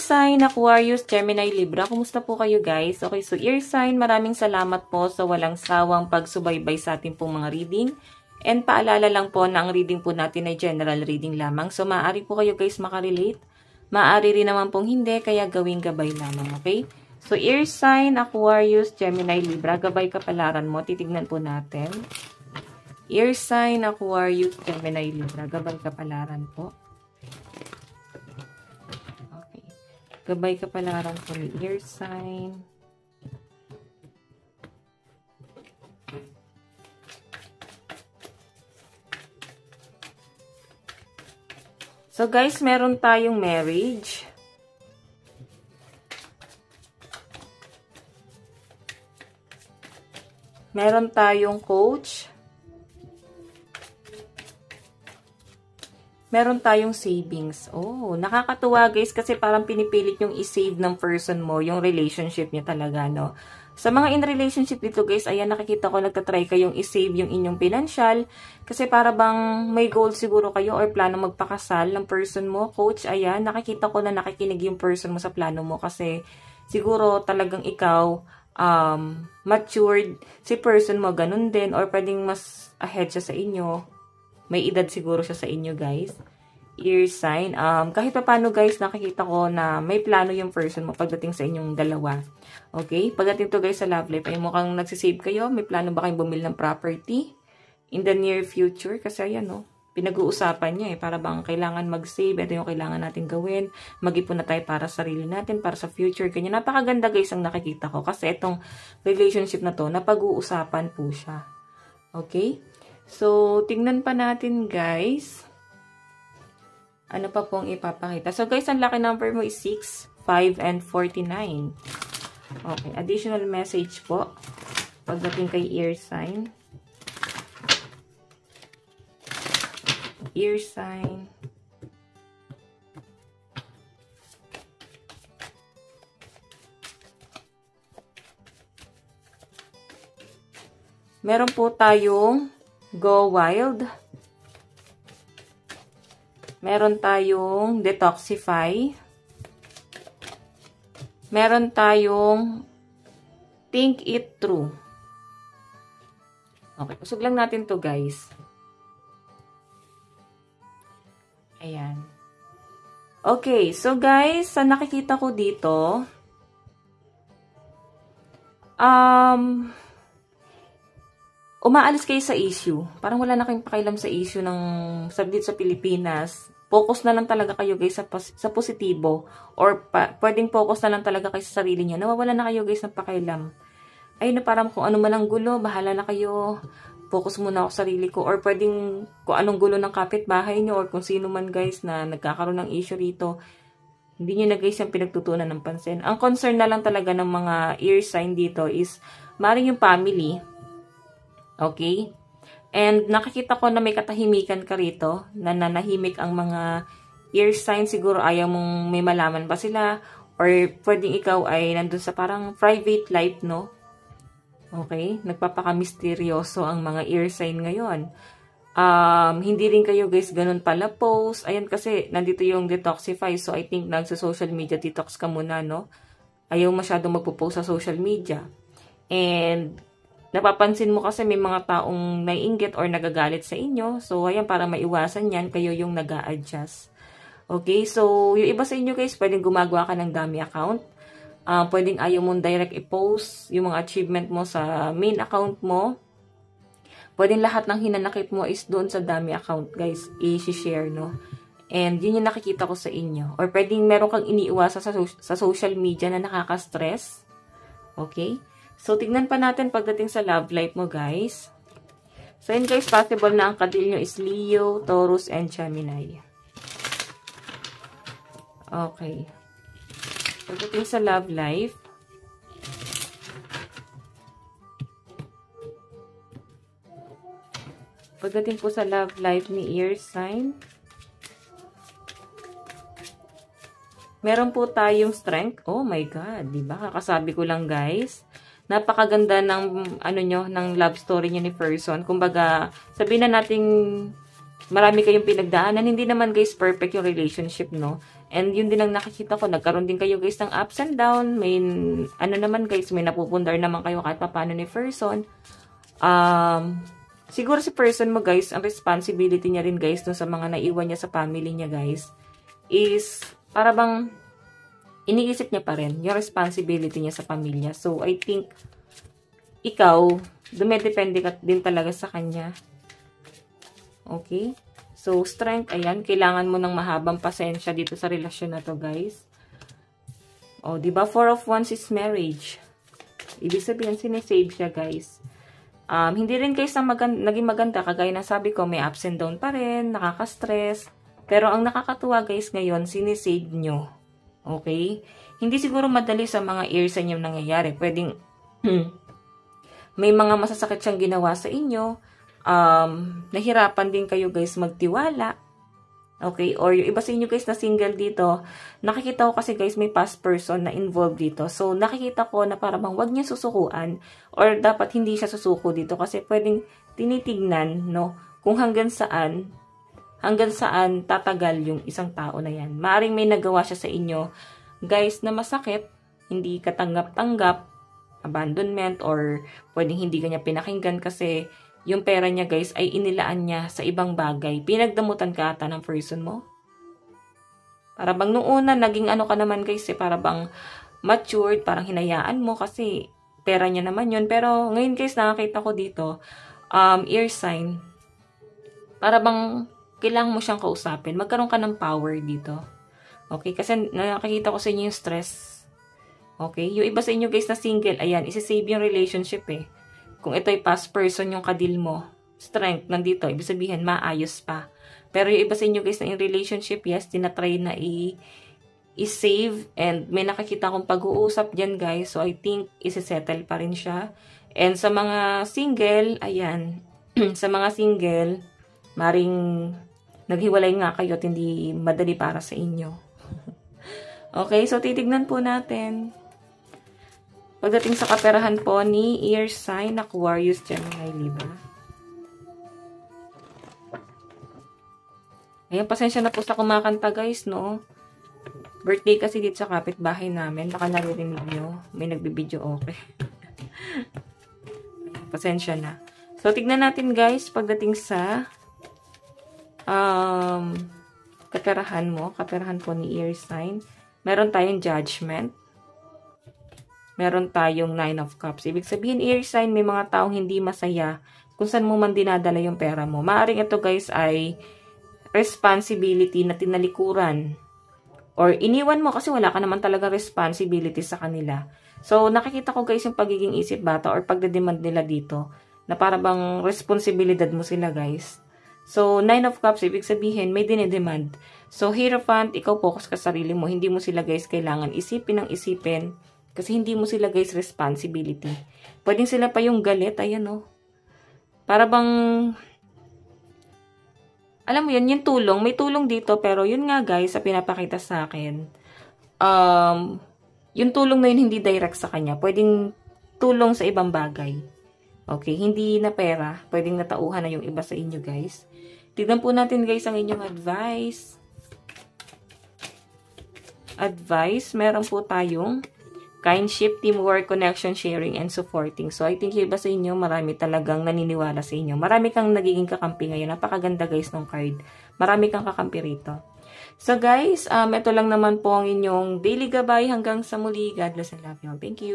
sign, Aquarius, Gemini, Libra. Kumusta po kayo guys? Okay, so ear sign, maraming salamat po sa walang sawang pagsubaybay sa ating pong mga reading. And paalala lang po na ang reading po natin ay general reading lamang. So maaari po kayo guys makarelate. Maaari rin naman pong hindi, kaya gawing gabay lamang, okay? So ear sign, Aquarius, Gemini, Libra. Gabay kapalaran mo. Titignan po natin. Ear sign, Aquarius, Gemini, Libra. Gabay kapalaran po. Gabay kapalaran po ni ear sign. So guys, meron tayong marriage. Meron tayong coach. Meron tayong savings. Oh, nakakatuwa guys kasi parang pinipilit yung i-save ng person mo, yung relationship niya talaga, no? Sa mga in relationship dito guys, ayan nakikita ko nagtatry kayong i-save yung inyong financial kasi para bang may goal siguro kayo or plano magpakasal ng person mo. Coach, ayan, nakikita ko na nakikinig yung person mo sa plano mo kasi siguro talagang ikaw matured, si person mo ganun din or pwedeng mas ahead siya sa inyo. May edad siguro siya sa inyo, guys. Ear sign. Kahit pa paano, guys, nakikita ko na may plano yung person mo pagdating sa inyong dalawa. Okay? Pagdating to, guys, sa love life, ay mukhang nagsisave kayo. May plano ba kayong bumili ng property in the near future? Kasi, ayan, no, pinag-uusapan niya, eh. Para bang kailangan mag-save. Ito yung kailangan natin gawin. Mag-ipon na tayo para sa sarili natin, para sa future. Kanya, napakaganda, guys, ang nakikita ko. Kasi itong relationship na to, napag-uusapan po siya. Okay? So, tingnan pa natin, guys. Ano pa pong ipapakita? So, guys, ang lucky number mo is 6, 5, and 49. Okay, additional message po. Pagdating kay ear sign. Ear sign. Meron po tayong Go Wild. Meron tayong Detoxify. Meron tayong Think It Through. Okay, usog lang natin to guys. Ayan. Okay, so guys, sa nakikita ko dito, umaalis kayo sa issue. Parang wala na kayong pakialam sa issue ng dito sa Pilipinas. Focus na lang talaga kayo guys sa positibo. Or pwedeng focus na lang talaga kayo sa sarili nyo. Nawawala na kayo guys ng pakialam. Ayun na parang kung ano man ang gulo, bahala na kayo. Focus muna ako sa sarili ko. Or pwedeng kung anong gulo ng kapitbahay nyo. Or kung sino man guys na nagkakaroon ng issue rito. Hindi nyo na guys yung pinagtutunan ng pansin. Ang concern na lang talaga ng mga ear sign dito is maaaring yung family. Okay? And nakikita ko na may katahimikan ka rito, na nanahimik ang mga ear sign. Siguro ayaw mong may malaman pa sila, or pwedeng ikaw ay nandun sa parang private life, no? Okay? Nagpapaka-misteryoso ang mga ear sign ngayon. Hindi rin kayo guys ganun pala post. Ayan kasi nandito yung detoxify. So I think nagsa-social media detox ka muna, no? Ayaw masyadong magpo-post sa social media. And napapansin mo kasi may mga taong naiinggit or nagagalit sa inyo. So, ayan, para maiwasan yan, kayo yung nag-a-adjust. Okay, so, yung iba sa inyo guys, pwedeng gumagawa ka ng dummy account. Pwedeng ayaw mong direct i-post yung mga achievement mo sa main account mo. Pwedeng lahat ng hinanakit mo is doon sa dummy account, guys, i-share, no? And yun yung nakikita ko sa inyo. Or pwedeng meron kang iniiwasa sa social media na nakaka-stress. Okay? So, tignan pa natin pagdating sa love life mo, guys. So, yun guys, possible na ang kadil nyo is Leo, Taurus, and Gemini. Okay. Pagdating sa love life, pagdating po sa love life ni ear sign, meron po tayong strength. Oh my God, diba? Kakasabi ko lang, guys. Napakaganda ng ano nyo, ng love story nyo ni person. Kumbaga, sabihin na natin marami kayong pinagdaanan. Hindi naman guys perfect yung relationship, no? And yun din ang nakikita ko, nagkaroon din kayo guys ng ups and down. May, ano naman guys, may napupundar naman kayo kahit paano ni person. Siguro si person mo guys, ang responsibility niya rin guys, dun sa mga naiwan niya sa family niya guys, is para bang iniisip niya pa rin yung responsibility niya sa pamilya. So, I think, ikaw, dumedepende ka din talaga sa kanya. Okay? So, strength, ayan, kailangan mo ng mahabang pasensya dito sa relasyon na to, guys. O, diba? 4 of Wands is marriage. Ibig sabihin, sinisave siya, guys. Hindi rin guys naging maganda, kagaya na sabi ko, may ups and down pa rin, nakaka-stress. Pero ang nakakatuwa, guys, ngayon, sinisave nyo. Okay? Hindi siguro madali sa mga years sa inyo nangyayari. Pwedeng, may mga masasakit siyang ginawa sa inyo. Nahirapan din kayo guys magtiwala. Okay? Or yung iba sa inyo guys na single dito, nakikita ko kasi guys may past person na involved dito. So, nakikita ko na parang wag niya susukuan or dapat hindi siya susuko dito kasi pwedeng tinitignan, no? Kung hanggang saan tatagal yung isang tao na yan. Maaring may nagawa siya sa inyo, guys, na masakit, hindi katanggap-tanggap, abandonment, or pwedeng hindi kanya pinakinggan kasi yung pera niya, guys, ay inilaan niya sa ibang bagay. Pinagdamutan ka ata ng person mo. Para bang nung una, naging ano ka naman, guys, para bang matured, parang hinayaan mo kasi pera niya naman yun. Pero ngayon, guys, nakakita ko dito, ear sign, para bang kailangan mo siyang kausapin. Magkaroon ka ng power dito. Okay? Kasi nakakita ko sa inyo yung stress. Okay? Yung iba sa inyo, guys, na single, ayan, isi-save yung relationship eh. Kung ito ay past person yung kadil mo, strength nandito, ibig sabihin, maayos pa. Pero yung iba sa inyo guys na in relationship, yes, tinatry na i-save and may nakakita akong pag-uusap dyan guys. So, I think, isi-settle pa rin siya. And sa mga single, ayan, sa mga single, maring naghiwalay nga kayo at hindi madali para sa inyo. Okay, so titignan po natin. Pagdating sa kaperahan po ni Air Sign, Aquarius, Gemini, Libra. Ayan, pasensya na po sa kumakanta guys, no? Birthday kasi dito sa kapitbahay namin. Baka naririnig nyo. May nagbibideo, okay. Pasensya na. So, tignan natin guys, pagdating sa kaperahan mo. Kaperahan po ni Air Sign. Meron tayong Judgment. Meron tayong 9 of Cups. Ibig sabihin, air sign, may mga taong hindi masaya kung saan mo man dinadala yung pera mo. Maaring ito guys ay responsibility na tinalikuran. Or iniwan mo kasi wala ka naman talaga responsibility sa kanila. So, nakikita ko guys yung pagiging isip bata or pagdedemand nila dito na para bang responsibilidad mo sila guys. So, 9 of Cups, ibig sabihin, may dinedemand. So, Hierophant, ikaw focus ka sa sarili mo. Hindi mo sila guys kailangan isipin ng isipin. Kasi hindi mo sila guys responsibility. Pwedeng sila pa yung galit. Ayan o. Para bang, alam mo yun, yung tulong. May tulong dito. Pero yun nga guys, sa pinapakita sa akin. Yung tulong na yun hindi direct sa kanya. Pwedeng tulong sa ibang bagay. Okay, hindi na pera. Pwedeng natauhan na yung iba sa inyo guys. Tignan po natin guys ang inyong advice. Meron po tayong kindship, teamwork, connection, sharing, and supporting. So, I think yung iba sa inyo, marami talagang naniniwala sa inyo. Marami kang nagiging kakampi ngayon. Napakaganda guys ng card. Marami kang kakampi rito. So guys, ito lang naman po ang inyong daily gabay hanggang sa muli. God bless and love you. Thank you.